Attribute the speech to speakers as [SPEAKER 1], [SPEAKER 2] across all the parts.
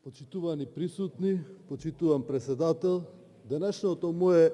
[SPEAKER 1] Почитувани присутни, почитуван председател, денешното мое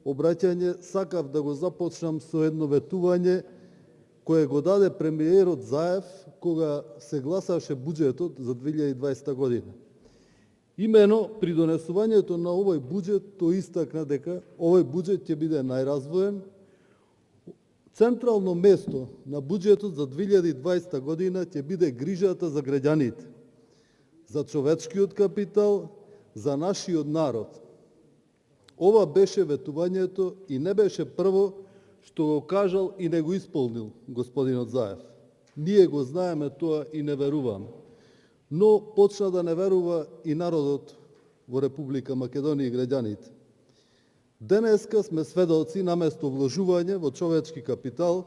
[SPEAKER 1] обраќање сакав да го започнам со едно ветување кое го даде премиерот Заев кога се гласаше буџетот за 2020 година. Имено при донесувањето на овој буџет тој истакна дека овој буџет ќе биде најразвоен. Централно место на буџетот за 2020 година ќе биде грижата за граѓаните, за човечкиот капитал, за нашиот народ. Ова беше ветувањето и не беше прво што го кажал и не го исполнил господинот Заев. Ние го знаеме тоа и не веруваме. Но почна да не верува и народот во Република Македонија и граѓаните. Денеска сме сведоци наместо вложување во човечки капитал,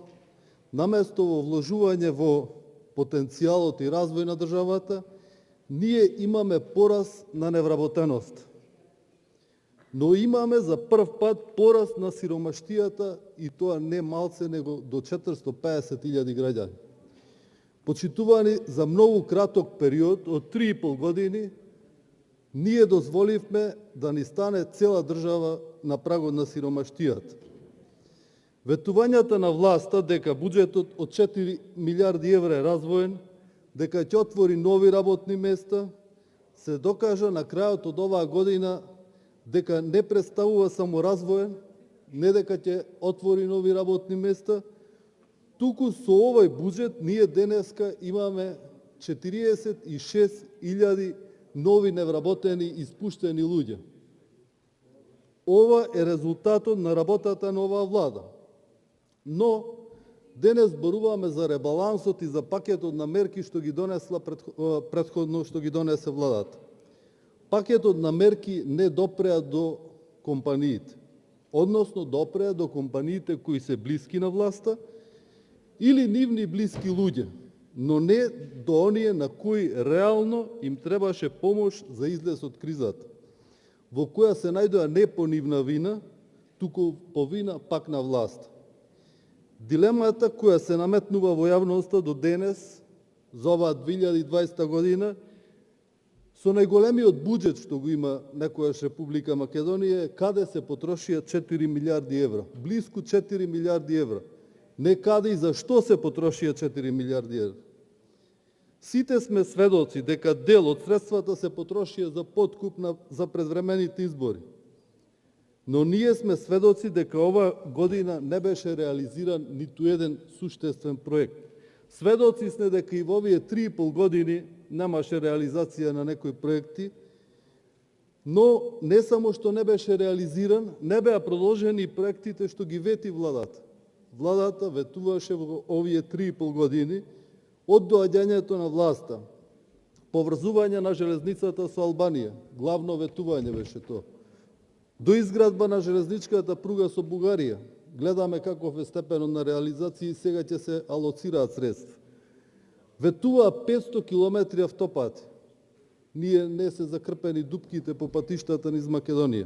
[SPEAKER 1] наместо во вложување во потенцијалот и развој на државата, ние имаме пораст на невработеност. Но имаме за прв пат пораст на сиромаштијата и тоа не малце, него до 450.000 граѓани. Почитувани, за многу краток период од 3,5 години, ние дозволивме да ни стане цела држава на прагот на сиромаштијата. Ветувањата на власта дека буџетот од 4 милиарди евра е развоен, дека ќе отвори нови работни места, се докажа на крајот од оваа година дека не представува само развоен, не дека ќе отвори нови работни места, туку со овој буџет ние денеска имаме 46.000 нови невработени испуштени луѓе. Ова е резултатот на работата на оваа влада. Но денес зборуваме за ребалансот и за пакетот на мерки што ги донесла претходно што ги донесе владата. Пакетот на мерки не допреа до компаниите, односно допреа до компаниите кои се блиски на власта или нивни блиски луѓе, но не до оние на кои реално им требаше помош за излез од кризата, во која се најдоа не по нивна вина, туку по вина пак на власт. Дилемата која се наметнува во јавноста до денес за оваа 2020 година со најголемиот буџет што го има некојаш Република Македонија е каде се потрошија 4 милиарди евра, блиску 4 милиарди евра. Не каде и за што се потрошија 4 милиарди евра. Сите сме сведоци дека дел од средствата се потрошија за подкуп за предвремените избори. Но ние сме сведоци дека ова година не беше реализиран ниту еден суштествен проект. Сведоци сме дека и во овие 3,5 години немаше реализација на некои проекти, но не само што не беше реализиран, не беа продолжени и проектите што ги вети владата. Владата ветуваше во овие 3,5 години од доаѓањето на власта, поврзување на железницата со Албанија, главно ветување беше тоа. До изградба на железничката пруга со Бугарија, гледаме каков е степенот на реализација и сега ќе се алоцираат средства. Ветуваа 500 километри автопати. Ние не се закрпени дупките по патиштата низ Македонија.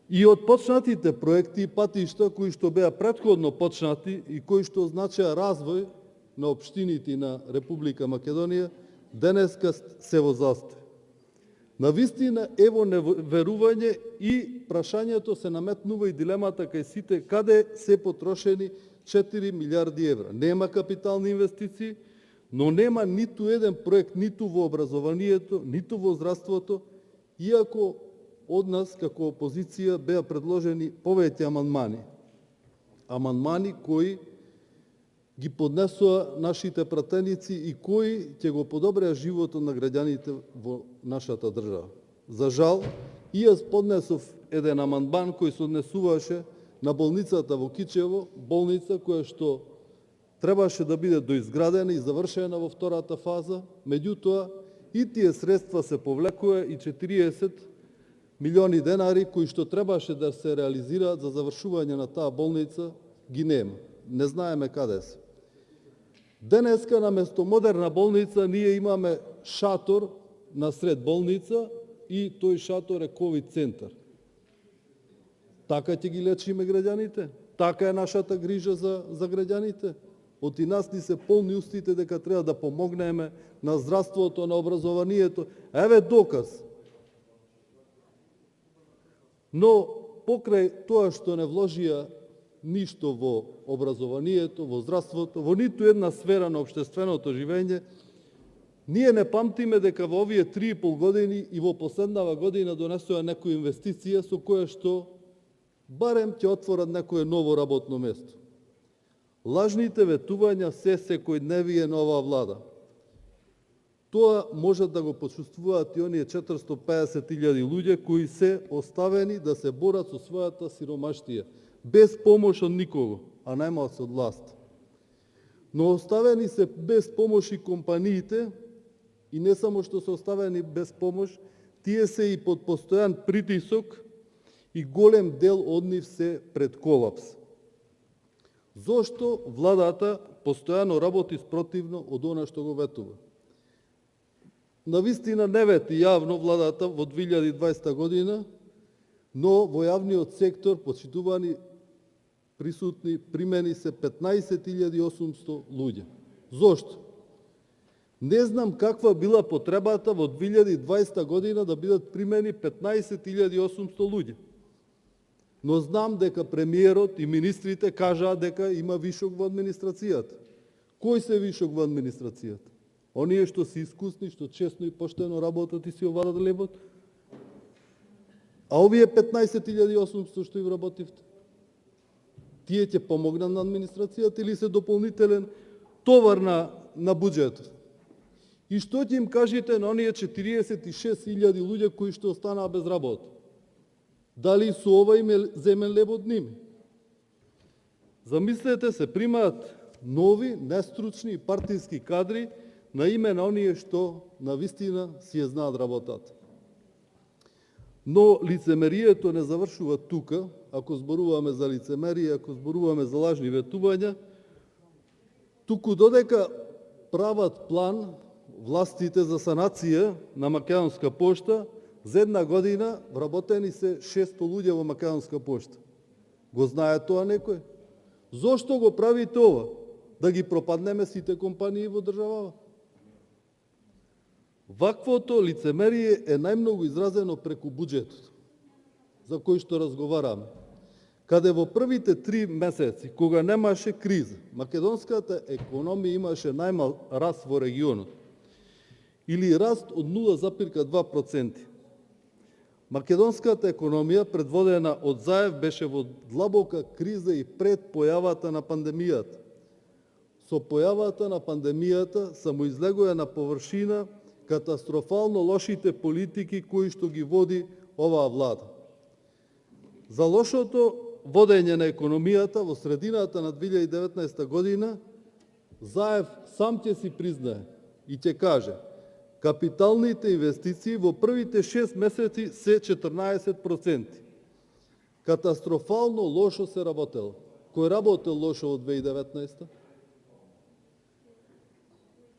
[SPEAKER 1] И од почнатите проекти и патишта кои што беа претходно почнати и кои што означаа развој на општините на Република Македонија, денеска се во застој. Навистина ево неверување и прашањето се наметнува и дилемата кај сите каде се потрошени 4 милиарди евра. Нема капитални инвестиции, но нема ниту еден проект ниту во образованието, ниту во здравството, иако од нас како опозиција беа предложени повеќе амандмани. Амандмани кои ги поднесоа нашите пратеници и кои ќе го подобреа животот на граѓаните во нашата држава. За жал, и јас поднесов еден амандман кој се однесуваше на болницата во Кичево, болница која што требаше да биде доизградена и завршена во втората фаза, меѓутоа и тие средства се повлекоа и 40 милиони денари кои што требаше да се реализираат за завршување на таа болница ги нема. Не знаеме каде се. Денеска наместо модерна болница ние имаме шатор на сред болница и тој шатор е ковид центар. Така ќе ги лечиме граѓаните? Така е нашата грижа за граѓаните? Оти нас ни се полни устите дека треба да помогнеме на здравството, на образованието. Еве доказ. Но покрај тоа што не вложија ништо во образованието, во здравството, во ниту една сфера на општественото живење, ние не памтиме дека во овие 3,5 години и во последнава година донесоа некоја инвестиција со која што барем ќе отворат некое ново работно место. Лажните ветувања се секојдневие на оваа влада. Тоа можат да го почувствуваат и оние 450.000 луѓе кои се оставени да се борат со својата сиромаштија, без помош од никого, а најмал се од власт. Но оставени се без помош и компаниите, и не само што се оставени без помош, тие се и под постојан притисок и голем дел од нив се пред колапс. Зошто владата постојано работи спротивно од она што го ветува? Навистина не вети јавно владата во 2020 година, но во јавниот сектор, почитувани присутни, примени се 15.800 луѓе. Зошто? Не знам каква била потребата во 2020 година да бидат примени 15.800 луѓе. Но знам дека премиерот и министрите кажаа дека има вишок во администрацијата. Кој се вишок во администрацијата? Оние што се искусни, што честно и поштено работат и си овадат лебот? А овие 15.800 што им работивте? Тие ќе помогнат на администрацијата или се дополнителен товар на буџетот? И што ќе им кажете на оние 46.000 луѓе кои што останаа без работа? Дали со ова им е земен лебот ними? Замислете се, примаат нови, нестручни партиски кадри на име на оние што навистина си ја знаат работата. Но лицемерието не завршува тука. Ако зборуваме за лицемерие, ако зборуваме за лажни ветувања, туку додека прават план властите за санација на Македонска пошта, за една година вработени се 600 луѓе во Македонска пошта. Го знае тоа некој? Зошто го правите ова? Да ги пропаднеме сите компании во државава? Ваквото лицемерие е најмногу изразено преку буџетот, за кој што разговараме. Каде во првите 3 месеци, кога немаше криза, македонската економија имаше најмал раст во регионот, или раст од 0,2%. Македонската економија, предводена од Заев, беше во длабока криза и пред појавата на пандемијата. Со појавата на пандемијата самоизлегува на површина катастрофално лошите политики кои што ги води оваа влада. За лошото водење на економијата во средината на 2019 година Заев сам ќе си признае и ќе каже: капиталните инвестиции во првите 6 месеци се 14%. Катастрофално лошо се работело. Кој работел лошо во 2019?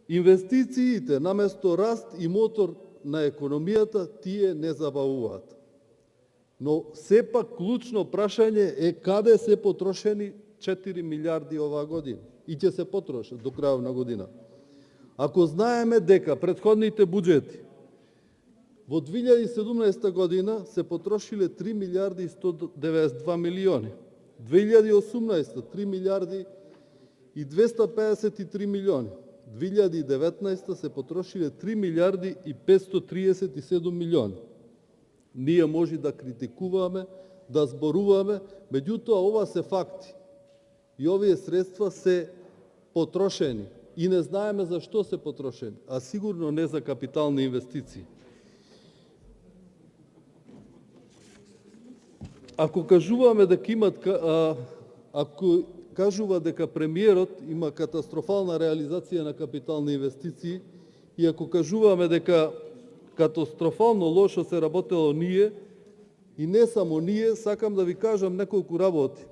[SPEAKER 1] Инвестициите наместо раст и мотор на економијата, тие не забавуваат. Но сепак клучно прашање е каде се потрошени 4 милиарди оваа година и ќе се потрошат до крајот на година. Ако знаеме дека претходните буџети во 2017 година се потрошиле 3 милиарди и 192 милиони, 2018 3 милиарди и 253 милиони, 2019 се потрошиле 3 милиарди и 537 милиони. Ние може да критикуваме, да зборуваме, меѓутоа ова се факти. И овие средства се потрошени. И не знаеме за што се потрошени, а сигурно не за капитални инвестиции. Ако кажуваме дека ако кажува дека премиерот има катастрофална реализација на капитални инвестиции и ако кажуваме дека катастрофално лошо се работело ние, и не само ние, сакам да ви кажам неколку работи.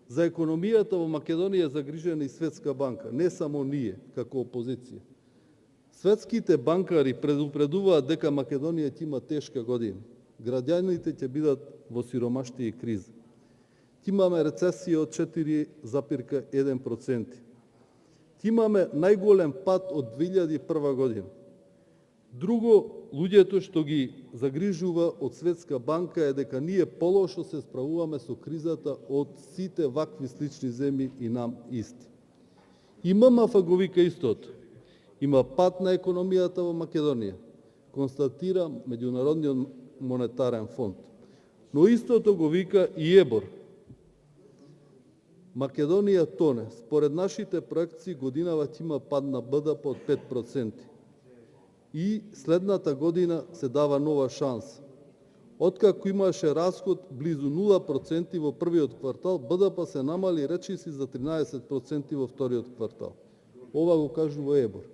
[SPEAKER 1] За економијата во Македонија е загрижена и Светска банка, не само ние, како опозиција. Светските банкари предупредуваат дека Македонија ќе има тешка година. Граѓаните ќе бидат во сиромаштија и криза. Ќе имаме рецесија од 4,1%. имаме најголем пат од 2001 година. Друго, луѓето што ги загрижува од Светска банка е дека ние полошо се справуваме со кризата од сите вакви слични земји и нам исти. И ММФ го вика истото. Има пат на економијата во Македонија, констатира Меѓународниот монетарен фонд. Но истото го вика и ЕБОР. Македонија тоне. Според нашите проекции годинава ќе има пад на БДП од 5%. И следната година се дава нова шанса. Откако имаше расход близу 0% во првиот квартал, БДП се намали речиси за 13% во вториот квартал. Ова го кажува ЕБОР.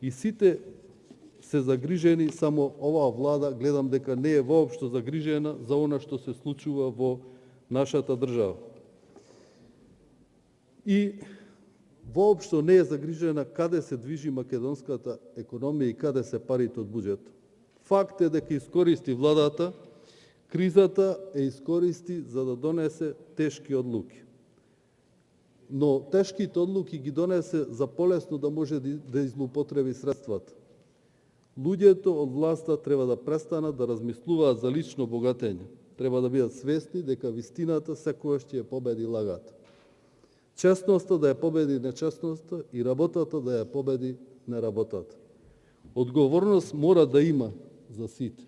[SPEAKER 1] И сите се загрижени, само оваа влада гледам дека не е воопшто загрижена за она што се случува во нашата држава. И воопшто не е загрижена каде се движи македонската економија и каде се парите од буџетот. Факт е дека искористи владата, кризата е искористи за да донесе тешки одлуки. Но тешките одлуки ги донесе за полесно да може да излупотреби средствата. Луѓето од власта треба да престанат да размислуваат за лично богатење. Треба да бидат свесни дека вистината секогаш ќе ја победи лагата. Честноста да ја победи нечестноста и работата да ја победи неработата. Одговорност мора да има за сите.